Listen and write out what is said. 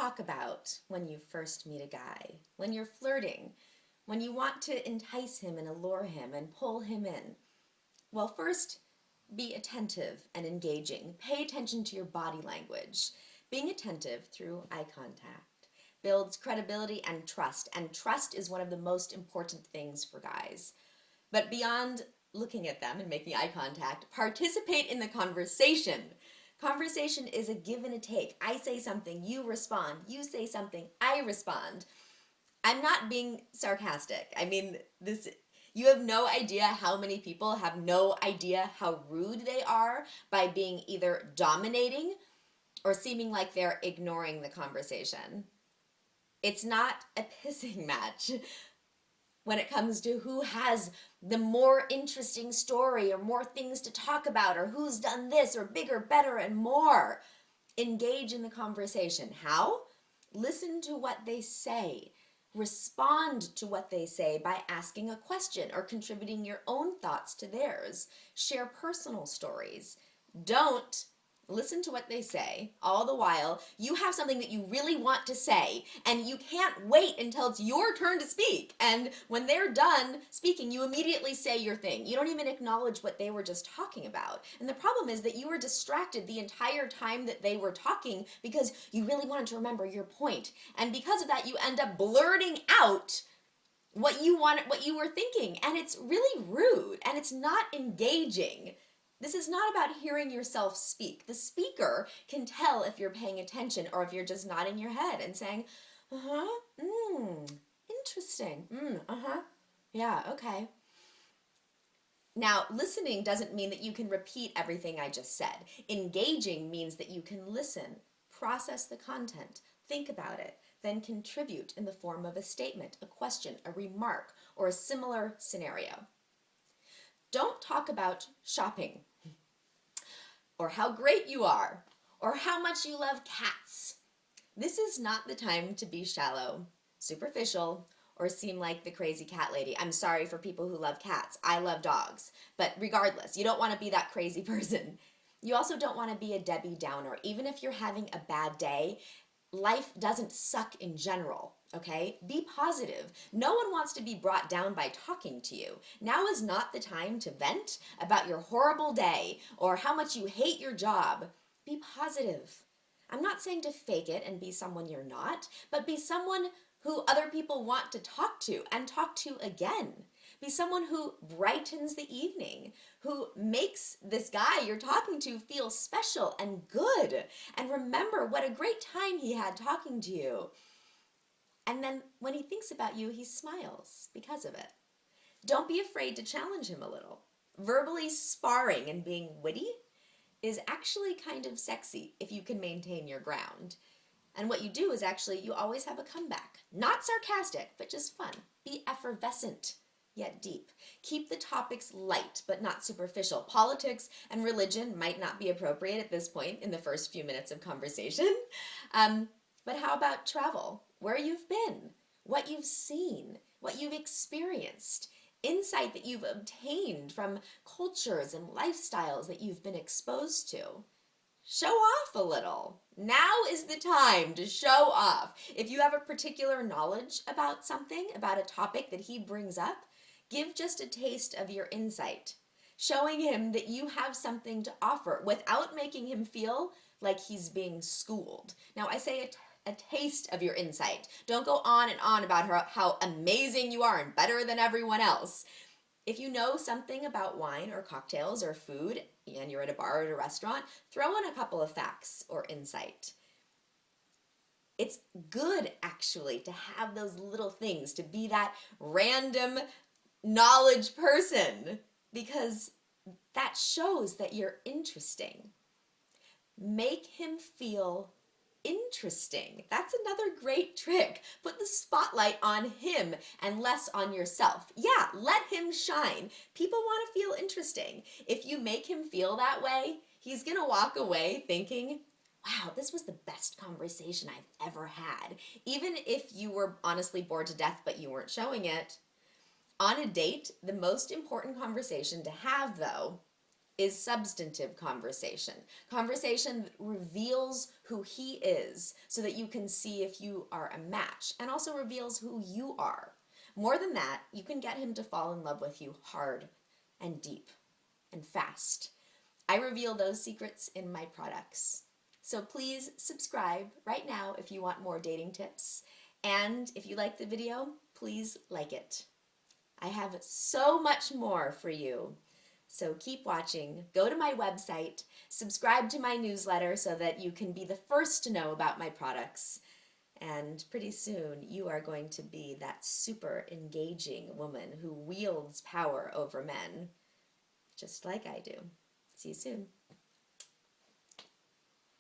talk about when you first meet a guy, when you're flirting, when you want to entice him and allure him and pull him in? Well, first, be attentive and engaging. Pay attention to your body language. Being attentive through eye contact builds credibility and trust is one of the most important things for guys. But beyond looking at them and making eye contact, participate in the conversation. Conversation is a give and a take. I say something, you respond. You say something, I respond. I'm not being sarcastic. I mean, you have no idea how many people have no idea how rude they are by being either dominating or seeming like they're ignoring the conversation. It's not a pissing match when it comes to who has the more interesting story or more things to talk about or who's done this or bigger, better, and more. Engage in the conversation. How? Listen to what they say. Respond to what they say by asking a question or contributing your own thoughts to theirs. Share personal stories. Don't listen to what they say all the while you have something that you really want to say and you can't wait until it's your turn to speak, and when they're done speaking you immediately say your thing. You don't even acknowledge what they were just talking about, and the problem is that you were distracted the entire time that they were talking because you really wanted to remember your point, and because of that you end up blurting out what you were thinking, and it's really rude and it's not engaging. This is not about hearing yourself speak. The speaker can tell if you're paying attention or if you're just nodding your head and saying, interesting, yeah, okay. Now, listening doesn't mean that you can repeat everything I just said. Engaging means that you can listen, process the content, think about it, then contribute in the form of a statement, a question, a remark, or a similar scenario. Don't talk about shopping, or how great you are, or how much you love cats. This is not the time to be shallow, superficial, or seem like the crazy cat lady. I'm sorry for people who love cats. I love dogs. But regardless, you don't want to be that crazy person. You also don't want to be a Debbie Downer. Even if you're having a bad day, life doesn't suck in general, okay? Be positive. No one wants to be brought down by talking to you. Now is not the time to vent about your horrible day or how much you hate your job. Be positive. I'm not saying to fake it and be someone you're not, but be someone who other people want to talk to and talk to again. Be someone who brightens the evening, who makes this guy you're talking to feel special and good, and remember what a great time he had talking to you. And then when he thinks about you, he smiles because of it. Don't be afraid to challenge him a little. Verbally sparring and being witty is actually kind of sexy if you can maintain your ground. And what you do is actually you always have a comeback. Not sarcastic, but just fun. Be effervescent, yet deep. Keep the topics light, but not superficial. Politics and religion might not be appropriate at this point in the first few minutes of conversation. But how about travel? Where you've been, what you've seen, what you've experienced, insight that you've obtained from cultures and lifestyles that you've been exposed to. Show off a little. Now is the time to show off. If you have a particular knowledge about something, about a topic that he brings up, give just a taste of your insight, showing him that you have something to offer without making him feel like he's being schooled. Now, I say a taste of your insight. Don't go on and on about how amazing you are and better than everyone else. If you know something about wine or cocktails or food and you're at a bar or at a restaurant, throw in a couple of facts or insight. It's good, actually, to have those little things, to be that random knowledge person, because that shows that you're interesting. Make him feel interesting. That's another great trick. Put the spotlight on him and less on yourself. Yeah, let him shine. People want to feel interesting. If you make him feel that way, he's going to walk away thinking, wow, this was the best conversation I've ever had. Even if you were honestly bored to death, but you weren't showing it. On a date, the most important conversation to have, though, is substantive conversation. Conversation that reveals who he is so that you can see if you are a match, and also reveals who you are. More than that, you can get him to fall in love with you hard and deep and fast. I reveal those secrets in my products. So please subscribe right now if you want more dating tips. And if you like the video, please like it. I have so much more for you. So keep watching, go to my website, subscribe to my newsletter so that you can be the first to know about my products. And pretty soon you are going to be that super engaging woman who wields power over men, just like I do. See you soon.